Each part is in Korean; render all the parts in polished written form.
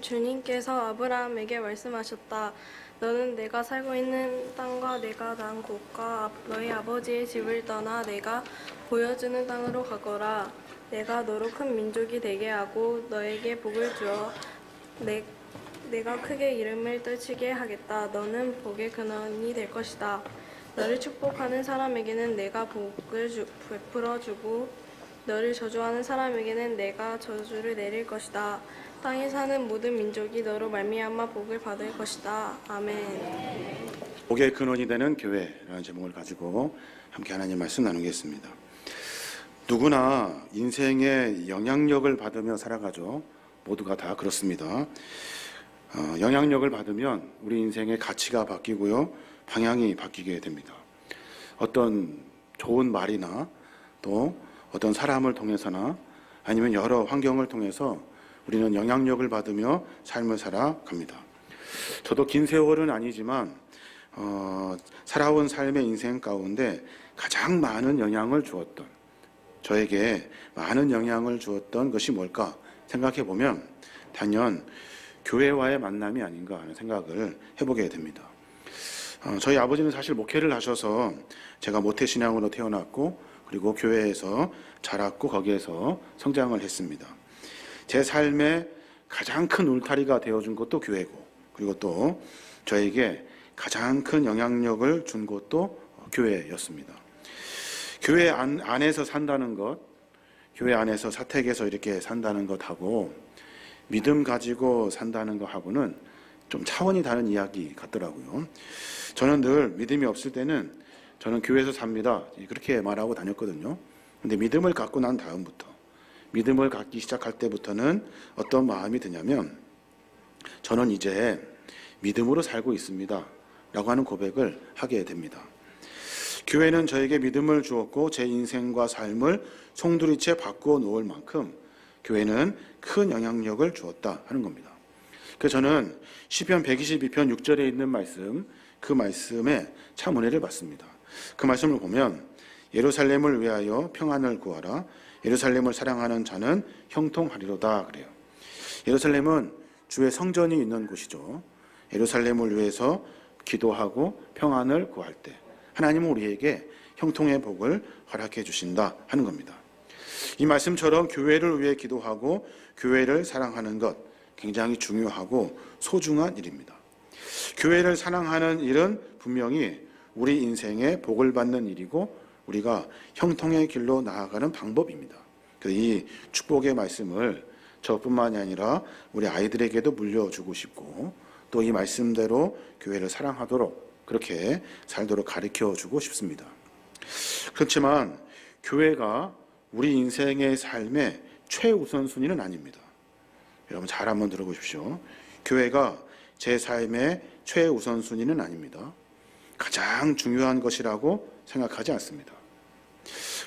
주님께서 아브라함에게 말씀하셨다. 너는 내가 살고 있는 땅과 내가 난 곳과 너희 아버지의 집을 떠나 내가 보여주는 땅으로 가거라. 내가 너로 큰 민족이 되게 하고 너에게 복을 주어 내가 크게 이름을 떨치게 하겠다. 너는 복의 근원이 될 것이다. 너를 축복하는 사람에게는 내가 복을 베풀어 주고 너를 저주하는 사람에게는 내가 저주를 내릴 것이다. 땅에 사는 모든 민족이 너로 말미암아 복을 받을 것이다. 아멘. 복의 근원이 되는 교회라는 제목을 가지고 함께 하나님 말씀 나누겠습니다. 누구나 인생의 영향력을 받으며 살아가죠. 모두가 다 그렇습니다. 영향력을 받으면 우리 인생의 가치가 바뀌고요, 방향이 바뀌게 됩니다. 어떤 좋은 말이나 또 어떤 사람을 통해서나 아니면 여러 환경을 통해서 우리는 영향력을 받으며 삶을 살아갑니다. 저도 긴 세월은 아니지만 살아온 삶의 인생 가운데 가장 많은 영향을 주었던, 저에게 많은 영향을 주었던 것이 뭘까 생각해 보면 단연 교회와의 만남이 아닌가 하는 생각을 해보게 됩니다. 저희 아버지는 사실 목회를 하셔서 제가 모태신앙으로 태어났고 그리고 교회에서 자랐고 거기에서 성장을 했습니다. 제 삶에 가장 큰 울타리가 되어준 것도 교회고, 그리고 또 저에게 가장 큰 영향력을 준 것도 교회였습니다. 교회 안에서 산다는 것, 교회 안에서 사택에서 이렇게 산다는 것하고 믿음 가지고 산다는 것하고는 좀 차원이 다른 이야기 같더라고요. 저는 늘 믿음이 없을 때는 저는 교회에서 삽니다, 그렇게 말하고 다녔거든요. 근데 믿음을 갖고 난 다음부터, 믿음을 갖기 시작할 때부터는 어떤 마음이 드냐면 저는 이제 믿음으로 살고 있습니다 라고 하는 고백을 하게 됩니다. 교회는 저에게 믿음을 주었고 제 인생과 삶을 송두리째 바꾸어 놓을 만큼 교회는 큰 영향력을 주었다 하는 겁니다. 그래서 저는 시편 122편 6절에 있는 말씀, 그 말씀에 참 은혜를 받습니다. 그 말씀을 보면 예루살렘을 위하여 평안을 구하라. 예루살렘을 사랑하는 자는 형통하리로다 그래요. 예루살렘은 주의 성전이 있는 곳이죠. 예루살렘을 위해서 기도하고 평안을 구할 때 하나님은 우리에게 형통의 복을 허락해 주신다 하는 겁니다. 이 말씀처럼 교회를 위해 기도하고 교회를 사랑하는 것 굉장히 중요하고 소중한 일입니다. 교회를 사랑하는 일은 분명히 우리 인생에 복을 받는 일이고 우리가 형통의 길로 나아가는 방법입니다. 그래서 이 축복의 말씀을 저뿐만이 아니라 우리 아이들에게도 물려주고 싶고 또 이 말씀대로 교회를 사랑하도록 그렇게 살도록 가르쳐주고 싶습니다. 그렇지만 교회가 우리 인생의 삶의 최우선순위는 아닙니다. 여러분 잘 한번 들어보십시오. 교회가 제 삶의 최우선순위는 아닙니다. 가장 중요한 것이라고 생각하지 않습니다.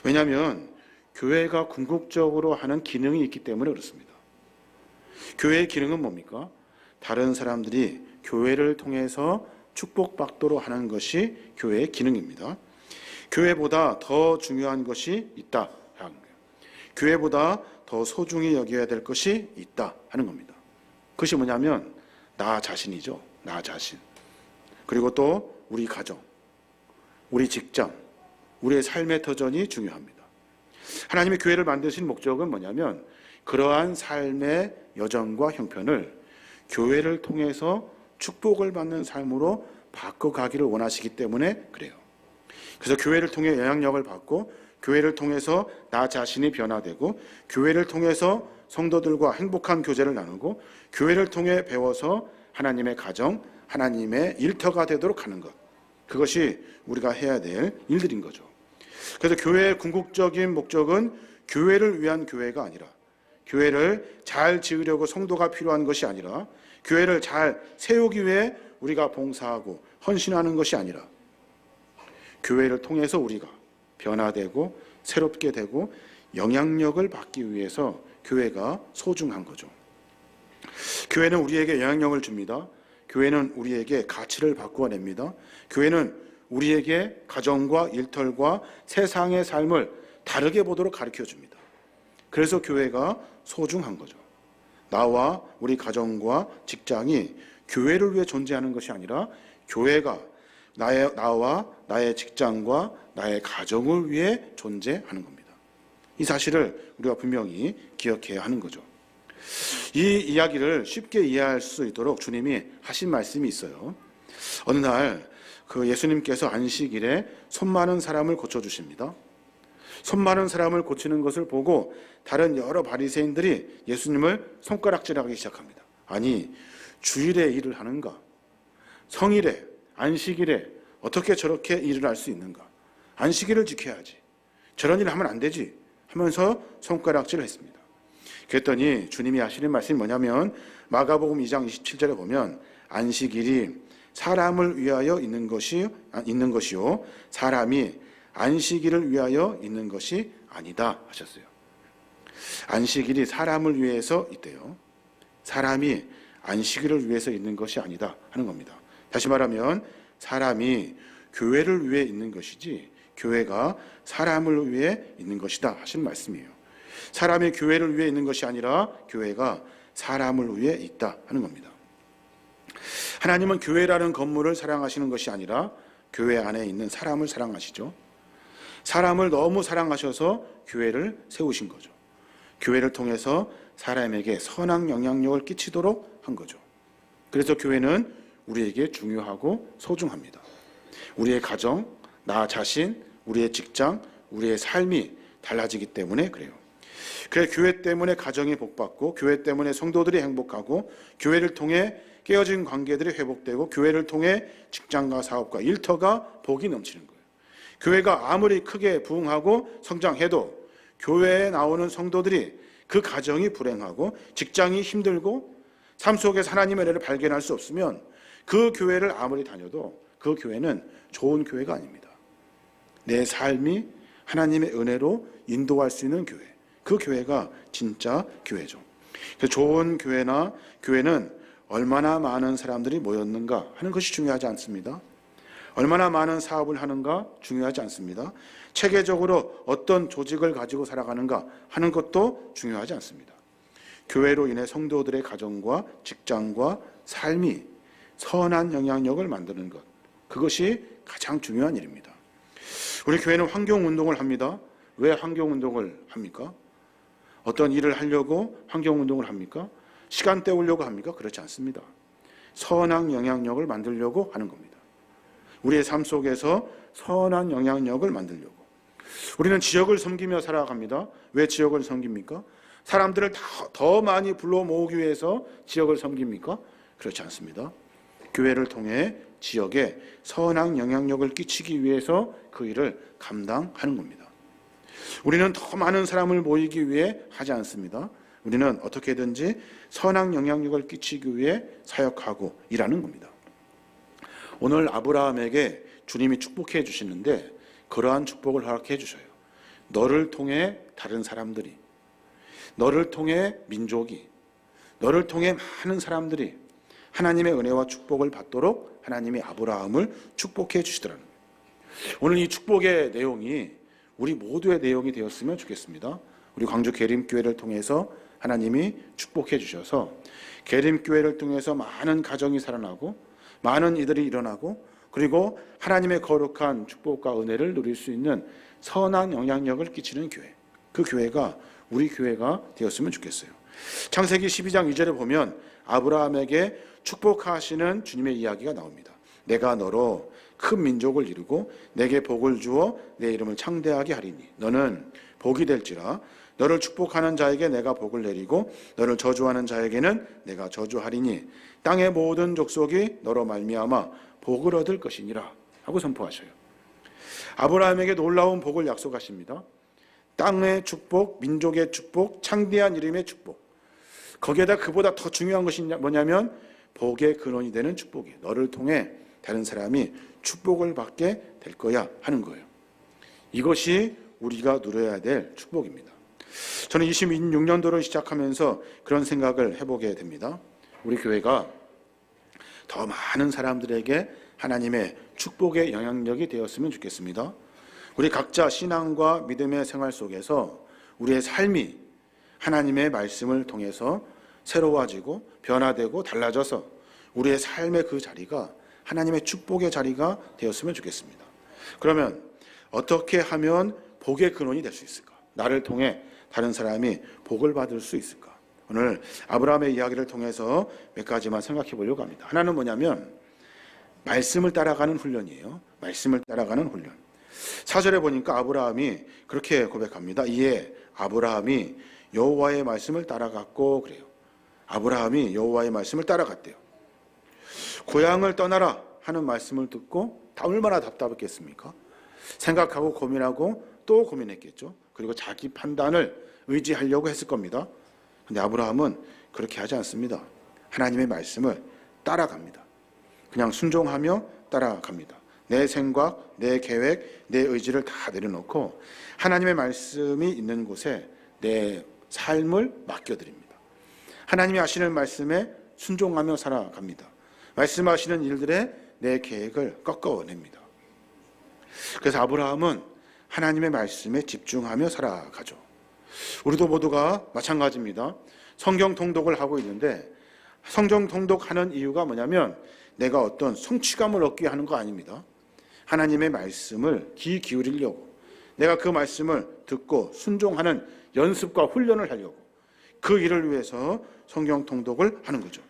왜냐하면 교회가 궁극적으로 하는 기능이 있기 때문에 그렇습니다. 교회의 기능은 뭡니까? 다른 사람들이 교회를 통해서 축복받도록 하는 것이 교회의 기능입니다. 교회보다 더 중요한 것이 있다 하는 거예요. 교회보다 더 소중히 여겨야 될 것이 있다 하는 겁니다. 그것이 뭐냐면 나 자신이죠. 나 자신. 그리고 또 우리 가정, 우리 직장, 우리의 삶의 터전이 중요합니다. 하나님의 교회를 만드신 목적은 뭐냐면 그러한 삶의 여정과 형편을 교회를 통해서 축복을 받는 삶으로 바꿔가기를 원하시기 때문에 그래요. 그래서 교회를 통해 영향력을 받고 교회를 통해서 나 자신이 변화되고 교회를 통해서 성도들과 행복한 교제를 나누고 교회를 통해 배워서 하나님의 가정, 하나님의 일터가 되도록 하는 것, 그것이 우리가 해야 될 일들인 거죠. 그래서 교회의 궁극적인 목적은 교회를 위한 교회가 아니라, 교회를 잘 지으려고 성도가 필요한 것이 아니라, 교회를 잘 세우기 위해 우리가 봉사하고 헌신하는 것이 아니라 교회를 통해서 우리가 변화되고 새롭게 되고 영향력을 받기 위해서 교회가 소중한 거죠. 교회는 우리에게 영향력을 줍니다. 교회는 우리에게 가치를 바꾸어냅니다. 교회는 우리에게 가정과 일터과 세상의 삶을 다르게 보도록 가르쳐줍니다. 그래서 교회가 소중한 거죠. 나와 우리 가정과 직장이 교회를 위해 존재하는 것이 아니라 교회가 나와 나의 직장과 나의 가정을 위해 존재하는 겁니다. 이 사실을 우리가 분명히 기억해야 하는 거죠. 이 이야기를 쉽게 이해할 수 있도록 주님이 하신 말씀이 있어요. 어느 날 예수님께서 안식일에 손 많은 사람을 고쳐주십니다. 손 많은 사람을 고치는 것을 보고 다른 여러 바리새인들이 예수님을 손가락질하기 시작합니다. 아니, 주일에 일을 하는가? 성일에, 안식일에 어떻게 저렇게 일을 할 수 있는가? 안식일을 지켜야지. 저런 일을 하면 안 되지. 하면서 손가락질을 했습니다. 그랬더니 주님이 하시는 말씀이 뭐냐면 마가복음 2장 27절에 보면 안식일이 사람을 위하여 있는 것이요 사람이 안식일을 위하여 있는 것이 아니다 하셨어요. 안식일이 사람을 위해서 있대요. 사람이 안식일을 위해서 있는 것이 아니다 하는 겁니다. 다시 말하면 사람이 교회를 위해 있는 것이지 교회가 사람을 위해 있는 것이다 하시는 말씀이에요. 사람이 교회를 위해 있는 것이 아니라 교회가 사람을 위해 있다 하는 겁니다. 하나님은 교회라는 건물을 사랑하시는 것이 아니라 교회 안에 있는 사람을 사랑하시죠. 사람을 너무 사랑하셔서 교회를 세우신 거죠. 교회를 통해서 사람에게 선한 영향력을 끼치도록 한 거죠. 그래서 교회는 우리에게 중요하고 소중합니다. 우리의 가정, 나 자신, 우리의 직장, 우리의 삶이 달라지기 때문에 그래요. 그래서 교회 때문에 가정이 복받고 교회 때문에 성도들이 행복하고 교회를 통해 깨어진 관계들이 회복되고 교회를 통해 직장과 사업과 일터가 복이 넘치는 거예요. 교회가 아무리 크게 부흥하고 성장해도 교회에 나오는 성도들이 그 가정이 불행하고 직장이 힘들고 삶 속에서 하나님의 은혜를 발견할 수 없으면 그 교회를 아무리 다녀도 그 교회는 좋은 교회가 아닙니다. 내 삶이 하나님의 은혜로 인도할 수 있는 교회, 그 교회가 진짜 교회죠. 그래서 좋은 교회는 얼마나 많은 사람들이 모였는가 하는 것이 중요하지 않습니다. 얼마나 많은 사업을 하는가 중요하지 않습니다. 체계적으로 어떤 조직을 가지고 살아가는가 하는 것도 중요하지 않습니다. 교회로 인해 성도들의 가정과 직장과 삶이 선한 영향력을 만드는 것, 그것이 가장 중요한 일입니다. 우리 교회는 환경운동을 합니다. 왜 환경운동을 합니까? 어떤 일을 하려고 환경운동을 합니까? 시간 때우려고 합니까? 그렇지 않습니다. 선한 영향력을 만들려고 하는 겁니다. 우리의 삶 속에서 선한 영향력을 만들려고. 우리는 지역을 섬기며 살아갑니다. 왜 지역을 섬깁니까? 사람들을 더 많이 불러 모으기 위해서 지역을 섬깁니까? 그렇지 않습니다. 교회를 통해 지역에 선한 영향력을 끼치기 위해서 그 일을 감당하는 겁니다. 우리는 더 많은 사람을 모이기 위해 하지 않습니다. 우리는 어떻게든지 선한 영향력을 끼치기 위해 사역하고 일하는 겁니다. 오늘 아브라함에게 주님이 축복해 주시는데 그러한 축복을 허락해 주셔요. 너를 통해 다른 사람들이, 너를 통해 민족이, 너를 통해 많은 사람들이 하나님의 은혜와 축복을 받도록 하나님이 아브라함을 축복해 주시더라는 거예요. 오늘 이 축복의 내용이 우리 모두의 내용이 되었으면 좋겠습니다. 우리 광주 계림교회를 통해서 하나님이 축복해 주셔서 계림교회를 통해서 많은 가정이 살아나고 많은 이들이 일어나고 그리고 하나님의 거룩한 축복과 은혜를 누릴 수 있는 선한 영향력을 끼치는 교회, 그 교회가 우리 교회가 되었으면 좋겠어요. 창세기 12장 2절에 보면 아브라함에게 축복하시는 주님의 이야기가 나옵니다. 내가 너로 큰 민족을 이루고 내게 복을 주어 내 이름을 창대하게 하리니 너는 복이 될지라 너를 축복하는 자에게 내가 복을 내리고 너를 저주하는 자에게는 내가 저주하리니 땅의 모든 족속이 너로 말미암아 복을 얻을 것이니라 하고 선포하셔요. 아브라함에게 놀라운 복을 약속하십니다. 땅의 축복, 민족의 축복, 창대한 이름의 축복. 거기에다 그보다 더 중요한 것이 뭐냐면 복의 근원이 되는 축복이에요. 너를 통해 다른 사람이 축복을 받게 될 거야 하는 거예요. 이것이 우리가 누려야 될 축복입니다. 저는 26년도를 시작하면서 그런 생각을 해보게 됩니다. 우리 교회가 더 많은 사람들에게 하나님의 축복의 영향력이 되었으면 좋겠습니다. 우리 각자 신앙과 믿음의 생활 속에서 우리의 삶이 하나님의 말씀을 통해서 새로워지고 변화되고 달라져서 우리의 삶의 그 자리가 하나님의 축복의 자리가 되었으면 좋겠습니다. 그러면 어떻게 하면 복의 근원이 될 수 있을까? 나를 통해 다른 사람이 복을 받을 수 있을까? 오늘 아브라함의 이야기를 통해서 몇 가지만 생각해 보려고 합니다. 하나는 뭐냐면 말씀을 따라가는 훈련이에요. 말씀을 따라가는 훈련. 4절에 보니까 아브라함이 그렇게 고백합니다. 이에 아브라함이 여호와의 말씀을 따라갔고 그래요. 아브라함이 여호와의 말씀을 따라갔대요. 고향을 떠나라 하는 말씀을 듣고 얼마나 답답했겠습니까? 생각하고 고민하고 또 고민했겠죠. 그리고 자기 판단을 의지하려고 했을 겁니다. 근데 아브라함은 그렇게 하지 않습니다. 하나님의 말씀을 따라갑니다. 그냥 순종하며 따라갑니다. 내 생각, 내 계획, 내 의지를 다 내려놓고 하나님의 말씀이 있는 곳에 내 삶을 맡겨드립니다. 하나님이 하시는 말씀에 순종하며 살아갑니다. 말씀하시는 일들에 내 계획을 꺾어냅니다. 그래서 아브라함은 하나님의 말씀에 집중하며 살아가죠. 우리도 모두가 마찬가지입니다. 성경 통독을 하고 있는데 성경 통독하는 이유가 뭐냐면 내가 어떤 성취감을 얻기 하는 거 아닙니다. 하나님의 말씀을 귀 기울이려고, 내가 그 말씀을 듣고 순종하는 연습과 훈련을 하려고, 그 일을 위해서 성경 통독을 하는 거죠.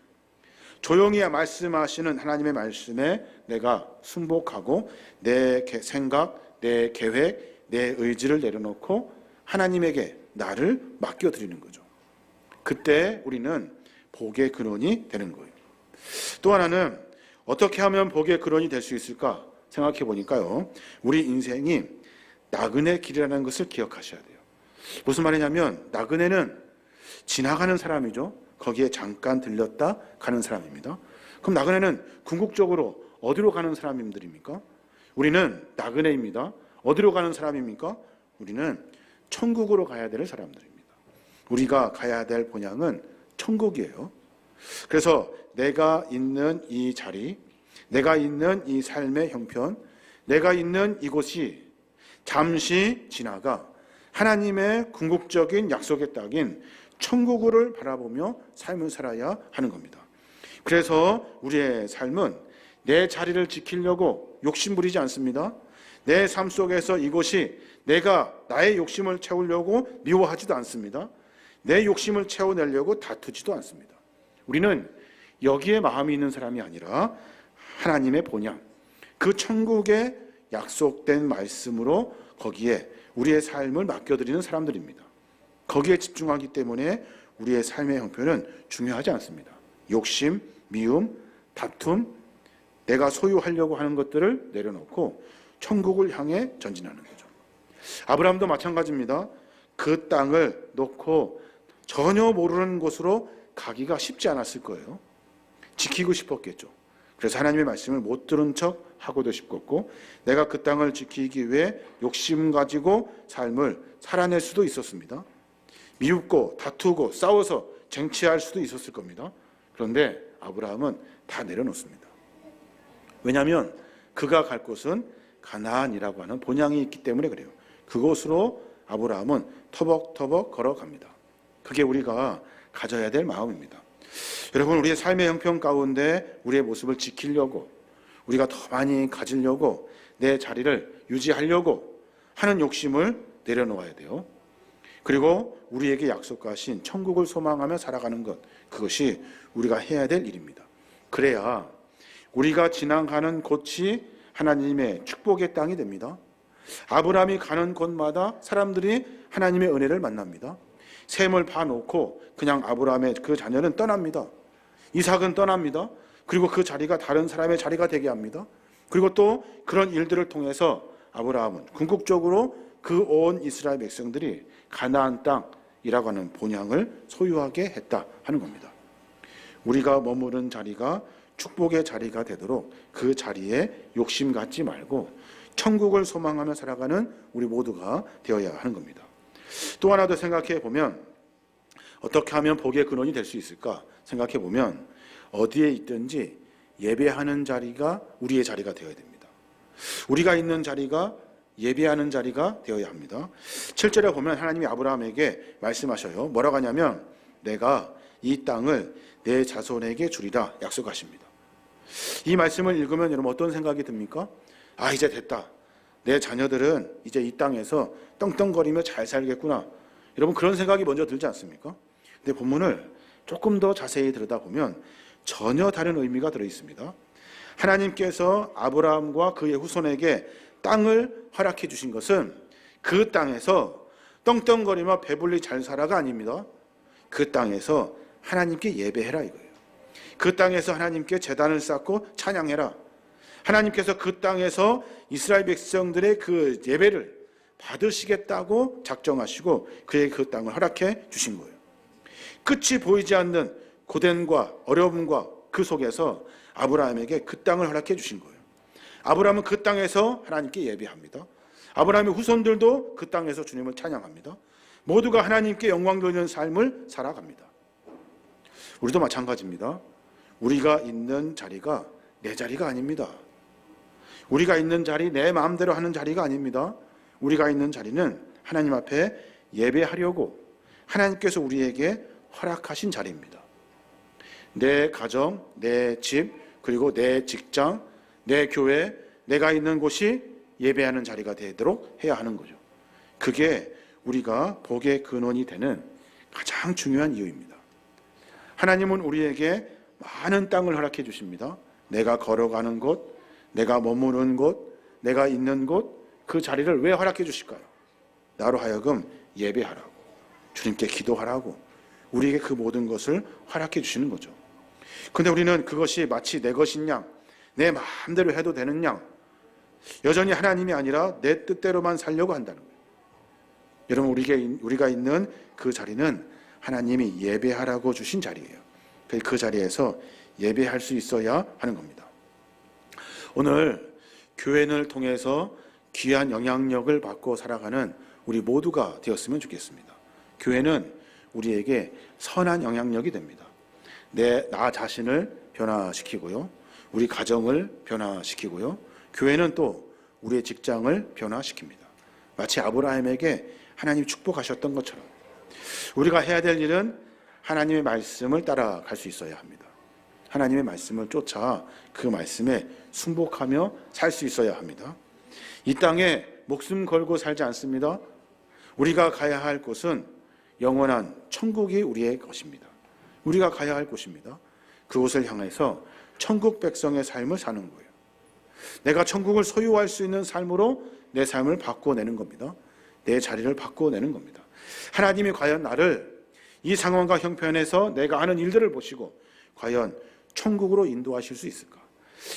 조용히 말씀하시는 하나님의 말씀에 내가 순복하고 내 생각, 내 계획, 내 의지를 내려놓고 하나님에게 나를 맡겨드리는 거죠. 그때 우리는 복의 근원이 되는 거예요. 또 하나는 어떻게 하면 복의 근원이 될 수 있을까 생각해 보니까요, 우리 인생이 나그네 길이라는 것을 기억하셔야 돼요. 무슨 말이냐면 나그네는 지나가는 사람이죠. 거기에 잠깐 들렸다 가는 사람입니다. 그럼 나그네는 궁극적으로 어디로 가는 사람들입니까? 우리는 나그네입니다. 어디로 가는 사람입니까? 우리는 천국으로 가야 될 사람들입니다. 우리가 가야 될 본향은 천국이에요. 그래서 내가 있는 이 자리, 내가 있는 이 삶의 형편, 내가 있는 이곳이 잠시 지나가 하나님의 궁극적인 약속의 땅인 천국을 바라보며 삶을 살아야 하는 겁니다. 그래서 우리의 삶은 내 자리를 지키려고 욕심부리지 않습니다. 내 삶 속에서 이곳이 내가 나의 욕심을 채우려고 미워하지도 않습니다. 내 욕심을 채워내려고 다투지도 않습니다. 우리는 여기에 마음이 있는 사람이 아니라 하나님의 본향, 그 천국의 약속된 말씀으로 거기에 우리의 삶을 맡겨드리는 사람들입니다. 거기에 집중하기 때문에 우리의 삶의 형편은 중요하지 않습니다. 욕심, 미움, 다툼, 내가 소유하려고 하는 것들을 내려놓고 천국을 향해 전진하는 거죠. 아브라함도 마찬가지입니다. 그 땅을 놓고 전혀 모르는 곳으로 가기가 쉽지 않았을 거예요. 지키고 싶었겠죠. 그래서 하나님의 말씀을 못 들은 척 하고도 싶었고, 내가 그 땅을 지키기 위해 욕심 가지고 삶을 살아낼 수도 있었습니다. 미웃고 다투고 싸워서 쟁취할 수도 있었을 겁니다. 그런데 아브라함은 다 내려놓습니다. 왜냐하면 그가 갈 곳은 가나안이라고 하는 본향이 있기 때문에 그래요. 그곳으로 아브라함은 터벅터벅 걸어갑니다. 그게 우리가 가져야 될 마음입니다. 여러분, 우리의 삶의 형편 가운데 우리의 모습을 지키려고, 우리가 더 많이 가지려고, 내 자리를 유지하려고 하는 욕심을 내려놓아야 돼요. 그리고 우리에게 약속하신 천국을 소망하며 살아가는 것, 그것이 우리가 해야 될 일입니다. 그래야 우리가 지나가는 곳이 하나님의 축복의 땅이 됩니다. 아브라함이 가는 곳마다 사람들이 하나님의 은혜를 만납니다. 셈을 봐놓고 그냥 아브라함의 그 자녀는 떠납니다. 이삭은 떠납니다. 그리고 그 자리가 다른 사람의 자리가 되게 합니다. 그리고 또 그런 일들을 통해서 아브라함은 궁극적으로 그 온 이스라엘 백성들이 가나안 땅이라고 하는 본향을 소유하게 했다 하는 겁니다. 우리가 머무른 자리가 축복의 자리가 되도록 그 자리에 욕심 갖지 말고 천국을 소망하며 살아가는 우리 모두가 되어야 하는 겁니다. 또 하나 더 생각해 보면 어떻게 하면 복의 근원이 될 수 있을까 생각해 보면 어디에 있든지 예배하는 자리가 우리의 자리가 되어야 됩니다. 우리가 있는 자리가 예배하는 자리가 되어야 합니다. 7절에 보면 하나님이 아브라함에게 말씀하셔요. 뭐라고 하냐면 내가 이 땅을 내 자손에게 주리라 약속하십니다. 이 말씀을 읽으면 여러분 어떤 생각이 듭니까? 아, 이제 됐다. 내 자녀들은 이제 이 땅에서 떵떵거리며 잘 살겠구나. 여러분 그런 생각이 먼저 들지 않습니까? 근데 본문을 조금 더 자세히 들여다보면 전혀 다른 의미가 들어 있습니다. 하나님께서 아브라함과 그의 후손에게 땅을 허락해 주신 것은 그 땅에서 떵떵거리며 배불리 잘 살아가 아닙니다. 그 땅에서 하나님께 예배해라 이거예요. 그 땅에서 하나님께 제단을 쌓고 찬양해라. 하나님께서 그 땅에서 이스라엘 백성들의 그 예배를 받으시겠다고 작정하시고 그에게 그 땅을 허락해 주신 거예요. 끝이 보이지 않는 고된과 어려움과 그 속에서 아브라함에게 그 땅을 허락해 주신 거예요. 아브라함은 그 땅에서 하나님께 예배합니다. 아브라함의 후손들도 그 땅에서 주님을 찬양합니다. 모두가 하나님께 영광 돌리는 삶을 살아갑니다. 우리도 마찬가지입니다. 우리가 있는 자리가 내 자리가 아닙니다. 우리가 있는 자리 내 마음대로 하는 자리가 아닙니다. 우리가 있는 자리는 하나님 앞에 예배하려고 하나님께서 우리에게 허락하신 자리입니다. 내 가정, 내 집, 그리고 내 직장, 내 교회, 내가 있는 곳이 예배하는 자리가 되도록 해야 하는 거죠. 그게 우리가 복의 근원이 되는 가장 중요한 이유입니다. 하나님은 우리에게 많은 땅을 허락해 주십니다. 내가 걸어가는 곳, 내가 머무는 곳, 내가 있는 곳, 그 자리를 왜 허락해 주실까요? 나로 하여금 예배하라고, 주님께 기도하라고, 우리에게 그 모든 것을 허락해 주시는 거죠. 그런데 우리는 그것이 마치 내 것인 양, 내 마음대로 해도 되는 양, 여전히 하나님이 아니라 내 뜻대로만 살려고 한다는 거예요. 여러분, 우리가 있는 그 자리는 하나님이 예배하라고 주신 자리예요. 그 자리에서 예배할 수 있어야 하는 겁니다. 오늘 교회를 통해서 귀한 영향력을 받고 살아가는 우리 모두가 되었으면 좋겠습니다. 교회는 우리에게 선한 영향력이 됩니다. 나 자신을 변화시키고요, 우리 가정을 변화시키고요, 교회는 또 우리의 직장을 변화시킵니다. 마치 아브라함에게 하나님이 축복하셨던 것처럼 우리가 해야 될 일은 하나님의 말씀을 따라갈 수 있어야 합니다. 하나님의 말씀을 쫓아 그 말씀에 순복하며 살 수 있어야 합니다. 이 땅에 목숨 걸고 살지 않습니다. 우리가 가야 할 곳은 영원한 천국이 우리의 것입니다. 우리가 가야 할 곳입니다. 그곳을 향해서 천국 백성의 삶을 사는 거예요. 내가 천국을 소유할 수 있는 삶으로 내 삶을 바꿔내는 겁니다. 내 자리를 바꿔내는 겁니다. 하나님이 과연 나를 이 상황과 형편에서 내가 하는 일들을 보시고 과연 천국으로 인도하실 수 있을까?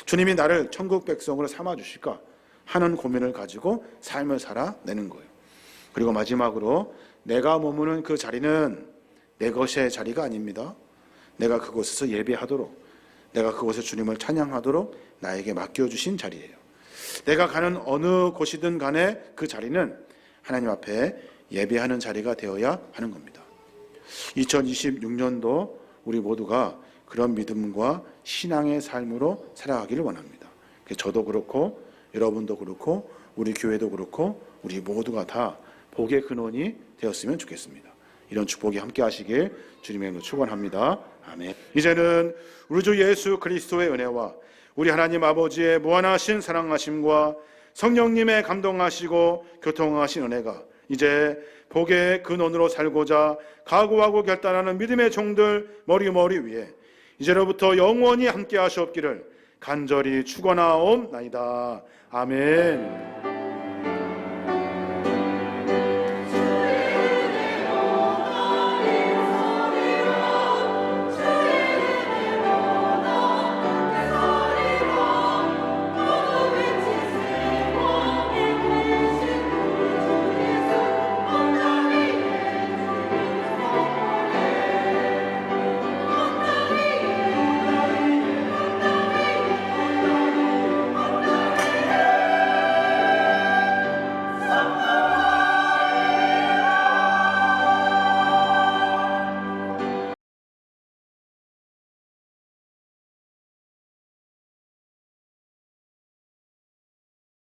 주님이 나를 천국 백성으로 삼아주실까? 하는 고민을 가지고 삶을 살아내는 거예요. 그리고 마지막으로 내가 머무는 그 자리는 내 것의 자리가 아닙니다. 내가 그곳에서 예배하도록, 내가 그곳에 주님을 찬양하도록 나에게 맡겨주신 자리예요. 내가 가는 어느 곳이든 간에 그 자리는 하나님 앞에 예배하는 자리가 되어야 하는 겁니다. 2026년도 우리 모두가 그런 믿음과 신앙의 삶으로 살아가기를 원합니다. 저도 그렇고 여러분도 그렇고 우리 교회도 그렇고 우리 모두가 다 복의 근원이 되었으면 좋겠습니다. 이런 축복이 함께 하시길 주님의 이름으로 축원합니다. 아멘. 이제는 우리 주 예수 그리스도의 은혜와 우리 하나님 아버지의 무한하신 사랑하심과 성령님의 감동하시고 교통하신 은혜가 이제 복의 근원으로 살고자 각오하고 결단하는 믿음의 종들 머리 위에 이제로부터 영원히 함께 하시옵기를 간절히 축원하옵나이다. 아멘.